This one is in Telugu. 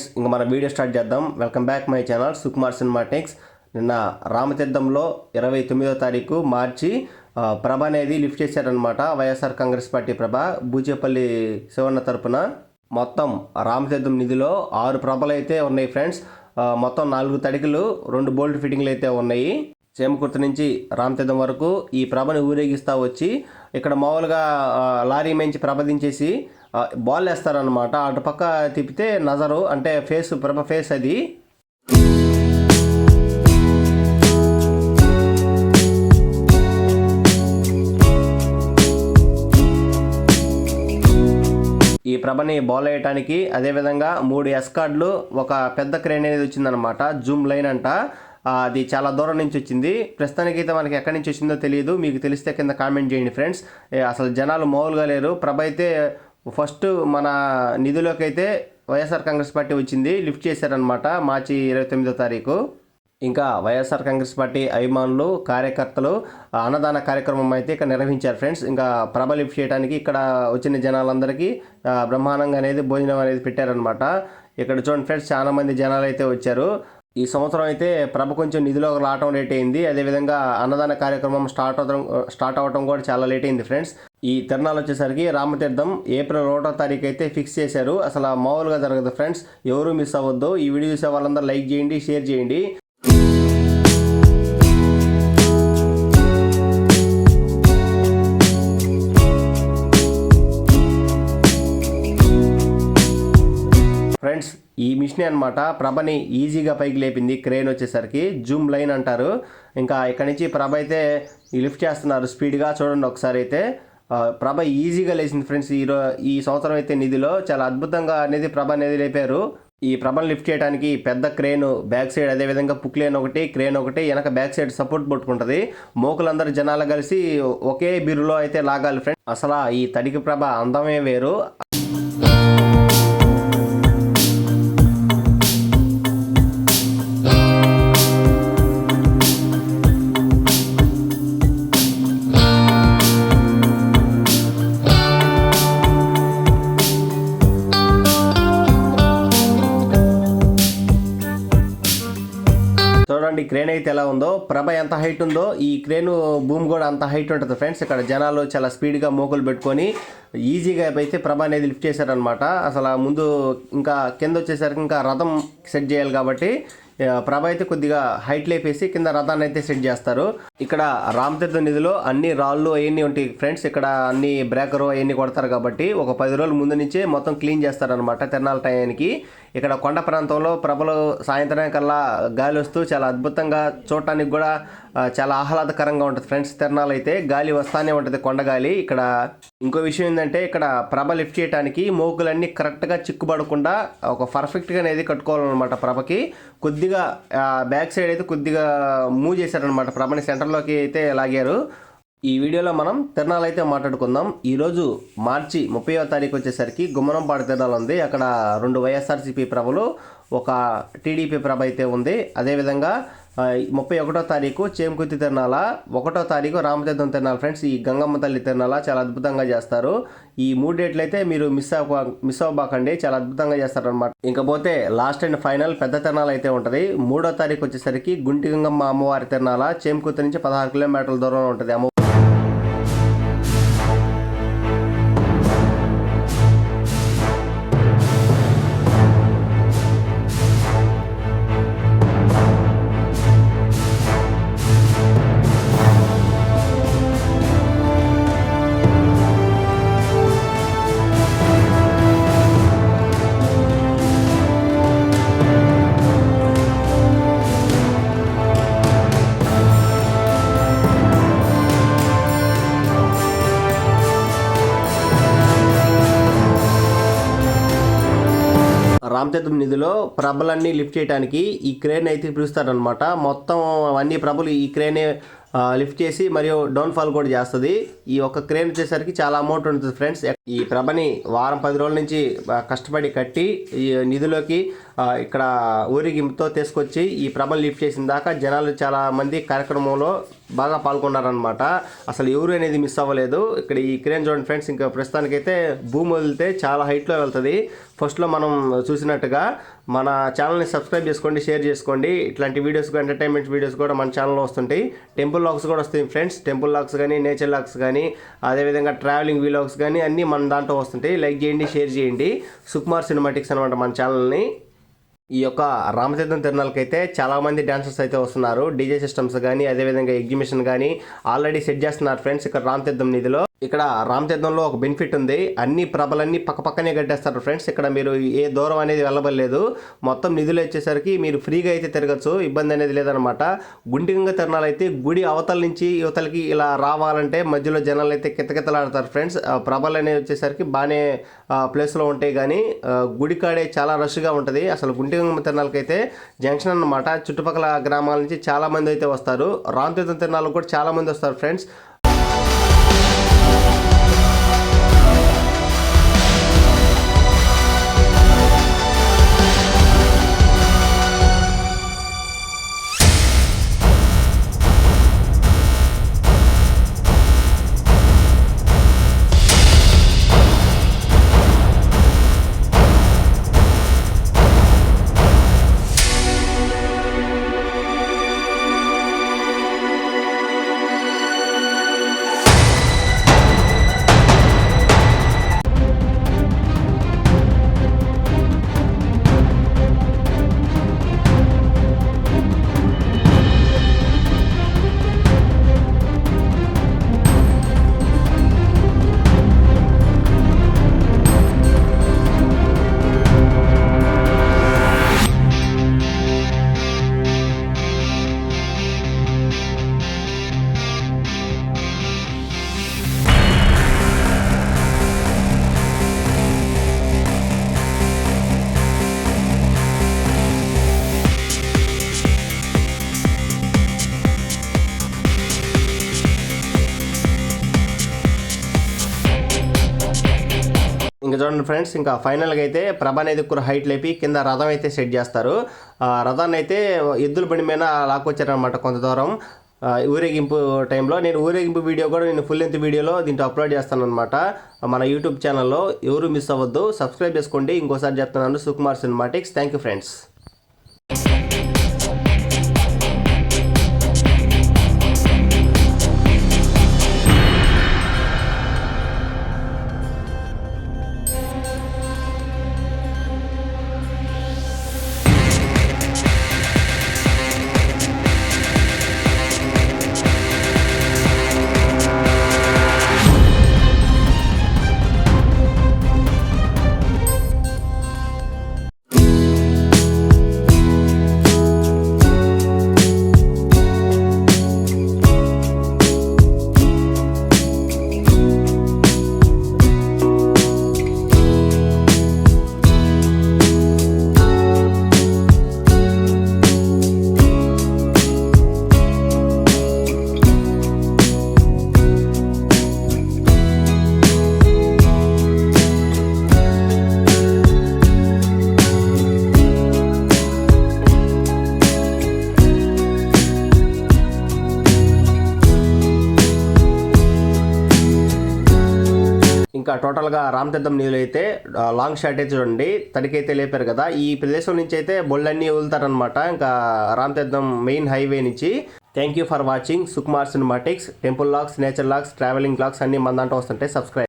ఫ్రెండ్స్, ఇంకా మన వీడియో స్టార్ట్ చేద్దాం. Welcome back my channel Sukumar cinematics. నిన్న రామతీర్థంలో 29వ తారీఖు మార్చి ప్రభ అనేది లిఫ్ట్ చేశారనమాట. వైఎస్ఆర్ కాంగ్రెస్ పార్టీ ప్రభ బూచేపల్లి శివన్న తరపున మొత్తం రామతీర్థం నిధిలో 6 ప్రభలు అయితే ఉన్నాయి ఫ్రెండ్స్. మొత్తం 4 తడికలు 2 బోల్ట్ ఫిట్టింగ్లు అయితే ఉన్నాయి. చేమకుర్తి నుంచి రామతీర్థం వరకు ఈ ప్రభని ఊరేగిస్తూ వచ్చి ఇక్కడ మామూలుగా లారీ మంచి ప్రభ దించేసి బాల్ వేస్తారనమాట. అటుపక్క తిప్పితే నజరు అంటే ఫేస్ ప్రభ ఫేస్ అది. ఈ ప్రభని బాల్ వేయటానికి అదేవిధంగా 3 ఎస్కార్డ్లు, ఒక పెద్ద క్రేన్ అనేది వచ్చిందనమాట. జూమ్ లైన్ అంట. అది చాలా దూరం నుంచి వచ్చింది. ప్రస్తుతానికైతే మనకి ఎక్కడి నుంచి వచ్చిందో తెలియదు. మీకు తెలిస్తే కింద కామెంట్ చేయండి ఫ్రెండ్స్. అసలు జనాలు మామూలుగా లేరు. ప్రభ అయితే ఫస్ట్ మన నిధిలోకి అయితే వైఎస్ఆర్ కాంగ్రెస్ పార్టీ వచ్చింది, లిఫ్ట్ చేశారనమాట మార్చి 29వ తారీఖు. ఇంకా వైఎస్ఆర్ కాంగ్రెస్ పార్టీ అభిమానులు, కార్యకర్తలు అన్నదాన కార్యక్రమం అయితే ఇక్కడ నిర్వహించారు ఫ్రెండ్స్. ఇంకా ప్రభ లిఫ్ట్ చేయడానికి ఇక్కడ వచ్చిన జనాలందరికీ బ్రహ్మాండంగా అనేది భోజనం అనేది పెట్టారనమాట. ఇక్కడ చూడండి ఫ్రెండ్స్, చాలా మంది జనాలు అయితే వచ్చారు. ఈ సంవత్సరం అయితే ప్రభ కొంచెం నిధిలోకి రావడం లేట్ అయింది. అదేవిధంగా అన్నదాన కార్యక్రమం స్టార్ట్ అవ్వడం కూడా చాలా లేట్ అయింది ఫ్రెండ్స్. ఈ తిరణాలు వచ్చేసరికి రామతీర్థం ఏప్రిల్ 1వ తారీఖు అయితే ఫిక్స్ చేశారు. అసలు మామూలుగా జరగదు ఫ్రెండ్స్. ఎవరు మిస్ అవ్వద్దు. ఈ వీడియో చూసే వాళ్ళందరూ లైక్ చేయండి, షేర్ చేయండి. ఫ్రెండ్స్, ఈ మిషన్ అనమాట ప్రభని ఈజీగా పైకి లేపింది. క్రేన్ వచ్చేసరికి జూమ్ లైన్ అంటారు. ఇంకా ఇక్కడ నుంచి ప్రభ అయితే లిఫ్ట్ చేస్తున్నారు స్పీడ్గా. చూడండి ఒకసారి అయితే ప్రభ ఈజీగా లేచింది ఫ్రెండ్స్. ఈ సంవత్సరం అయితే నిధిలో చాలా అద్భుతంగా అనేది ప్రభ అనేది లేపారు. ఈ ప్రభను లిఫ్ట్ చేయడానికి పెద్ద క్రేన్ బ్యాక్ సైడ్, అదేవిధంగా పుక్లేన్ ఒకటి, క్రేన్ ఒకటి, వెనక బ్యాక్ సైడ్ సపోర్ట్ పట్టుకుంటుంది. మోకులందరూ జనాలు కలిసి ఒకే బిరులో అయితే లాగాలి ఫ్రెండ్స్. అసలు ఈ తడికి ప్రభ అందమే వేరు. చూడండి క్రేన్ అయితే ఎలా ఉందో, ప్రభ ఎంత హైట్ ఉందో ఈ క్రేన్ భూమి కూడా అంత హైట్ ఉంటుంది ఫ్రెండ్స్. ఇక్కడ జనాలు చాలా స్పీడ్గా మోకులు పెట్టుకొని ఈజీగా అయితే ప్రభ అనేది లిఫ్ట్ చేశారనమాట. అసలు ముందు ఇంకా కింద వచ్చేసరికి ఇంకా రథం సెట్ చేయాలి కాబట్టి ప్రభ అయితే కొద్దిగా హైట్ లేపేసి కింద రథాన్ని అయితే సెట్ చేస్తారు. ఇక్కడ రామతీర్థం నిధిలో అన్ని రాళ్ళు అవన్నీ ఉంటాయి ఫ్రెండ్స్. ఇక్కడ అన్ని బ్రేకరు అవన్నీ కొడతారు కాబట్టి ఒక 10 రోజుల ముందు నుంచే మొత్తం క్లీన్ చేస్తారనమాట తిరణాల టయానికి. ఇక్కడ కొండ ప్రాంతంలో ప్రభలు సాయంత్రానికల్లా గాలి వస్తూ చాలా అద్భుతంగా చూడటానికి కూడా చాలా ఆహ్లాదకరంగా ఉంటుంది ఫ్రెండ్స్. తిరణాలు అయితే గాలి వస్తానే ఉంటుంది, కొండ గాలి. ఇక్కడ ఇంకో విషయం ఏంటంటే ఇక్కడ ప్రభ లిఫ్ట్ చేయడానికి మోకులన్నీ కరెక్ట్గా చిక్కుపడకుండా ఒక పర్ఫెక్ట్గా అనేది కట్టుకోవాలన్నమాట. ప్రభకి కొద్దిగా బ్యాక్ సైడ్ అయితే కొద్దిగా మూవ్ చేశారనమాట. ప్రభని సెంటర్లోకి అయితే లాగారు. ఈ వీడియోలో మనం తిరణాలు అయితే మాట్లాడుకుందాం. ఈరోజు మార్చి 30వ తారీఖు వచ్చేసరికి గుమ్మనంపాడు తిరణాలు ఉంది. అక్కడ 2 వైఎస్ఆర్సీపీ ప్రభలు, ఒక టీడీపీ ప్రభ అయితే ఉంది. అదేవిధంగా 31వ తారీఖు చేమకుర్తి తిరణాల, 1వ తారీఖు రామతీర్థం తిరణాల ఫ్రెండ్స్. ఈ గంగమ్మ తల్లి తిరణాల చాలా అద్భుతంగా చేస్తారు. ఈ 3 డేట్లు అయితే మీరు మిస్ అవ్వబాకండి, చాలా అద్భుతంగా చేస్తారనమాట. ఇంకపోతే లాస్ట్ అండ్ ఫైనల్ పెద్ద తిరణాలు అయితే ఉంటుంది. 3వ తారీఖు వచ్చేసరికి గుంటి గంగమ్మ అమ్మవారి తిరణాల చేమకుర్తి నుంచి 16 కిలోమీటర్ల దూరంలో ఉంటుంది. రామతీర్థం నిధిలో ప్రభలన్నీ లిఫ్ట్ చేయడానికి ఈ క్రేన్ అయితే పిలుస్తారనమాట. మొత్తం అన్ని ప్రభలు ఈ క్రేనే లిఫ్ట్ చేసి మరియు డౌన్ఫాల్ కూడా చేస్తుంది. ఈ ఒక్క క్రేన్ వచ్చేసరికి చాలా అమౌంట్ ఉంటుంది ఫ్రెండ్స్. ఈ ప్రభని వారం 10 రోజుల నుంచి కష్టపడి కట్టి ఈ నిధిలోకి ఇక్కడ ఊరేగింపుతో తీసుకొచ్చి ఈ ప్రభను లిఫ్ట్ చేసిన దాకా జనాలు చాలా మంది కార్యక్రమంలో బాగా పాల్గొన్నారనమాట. అసలు ఎవరు అనేది మిస్ అవ్వలేదు. ఇక్కడ ఈ క్రేన్ చూడండి ఫ్రెండ్స్, ఇంకా ప్రస్తుతానికైతే భూమి వదిలితే చాలా హైట్లో వెళ్తుంది. ఫస్ట్లో మనం చూసినట్టుగా మన ఛానల్ని సబ్స్క్రైబ్ చేసుకోండి, షేర్ చేసుకోండి. ఇట్లాంటి వీడియోస్ ఎంటర్టైన్మెంట్ వీడియోస్ కూడా మన ఛానల్లో వస్తుంటాయి. టెంపుల్ లాగ్స్ కూడా వస్తాయి ఫ్రెండ్స్. టెంపుల్ లాగ్స్ కానీ, నేచర్ లాగ్స్ కానీ, అదేవిధంగా ట్రావెలింగ్ వీలాగ్స్ కానీ అన్నీ మన దాంట్లో వస్తుంటాయి. లైక్ చేయండి, షేర్ చేయండి. సుకుమార్ సినిమాటిక్స్ అనమాట మన ఛానల్ని. ఈ యొక్క రామతీర్థం తిరునాళ్ళకి అయితే చాలామంది డాన్సర్స్ అయితే వస్తున్నారు. డీజే సిస్టమ్స్ కానీ, అదేవిధంగా ఎగ్జిబిషన్ కానీ ఆల్రెడీ సెట్ చేస్తున్నారు ఫ్రెండ్స్ ఇక్కడ రామతీర్థం నిధిలో. ఇక్కడ రామతీర్థంలో ఒక బెనిఫిట్ ఉంది, అన్ని ప్రభలన్నీ పక్కపక్కనే కట్టేస్తారు ఫ్రెండ్స్. ఇక్కడ మీరు ఏ దూరం అనేది వెళ్ళబడలేదు. మొత్తం నిధులు వచ్చేసరికి మీరు ఫ్రీగా అయితే తిరగచ్చు, ఇబ్బంది అనేది లేదనమాట. గుంటిగంగ తిరణాలు అయితే గుడి అవతల నుంచి యువతలకి ఇలా రావాలంటే మధ్యలో జనాలు అయితే కితకితలాడతారు ఫ్రెండ్స్. ప్రభలు అనేవి వచ్చేసరికి బాగానే ప్లేస్లో ఉంటాయి, కానీ గుడి కాడే చాలా రష్గా ఉంటుంది. అసలు గుంటిగంగ తిరణాలకి అయితే జంక్షన్ అన్నమాట. చుట్టుపక్కల గ్రామాల నుంచి చాలామంది అయితే వస్తారు. రామతీర్థం తిరణాలకు కూడా చాలామంది వస్తారు ఫ్రెండ్స్. ఇంకా చూడండి ఫ్రెండ్స్, ఇంకా ఫైనల్గా అయితే ప్రభ అనేది కూడా హైట్ లేపి కింద రథం అయితే సెట్ చేస్తారు. రథాన్ని అయితే ఎద్దుల బండి మీద లాక్కొచ్చారనమాట కొంత దూరం ఊరేగింపు టైంలో. నేను ఊరేగింపు వీడియో కూడా నేను ఫుల్ లెంత్ వీడియోలో దీంట్లో అప్లోడ్ చేస్తాను అనమాట మన యూట్యూబ్ ఛానల్లో. ఎవరు మిస్ అవ్వద్దు, సబ్స్క్రైబ్ చేసుకోండి. ఇంకోసారి చెప్తున్నాను, Sukumar cinematics. Thank you friends. ఇంకా టోటల్గా రామతీర్థం నీళ్ళు అయితే లాంగ్ షాట్ అయితే చూడండి, తడికైతే లేపారు కదా. ఈ ప్రదేశం నుంచి అయితే బొళ్ళన్నీ వదులుతారనమాట, ఇంకా రామతీర్థం మెయిన్ హైవే నుంచి. Thank you for watching Sukumar cinematics. Temple vlogs, nature vlogs, travelling vlogs అన్నీ మన దాంట్లో వస్తుంటాయి. సబ్స్క్రైబ్.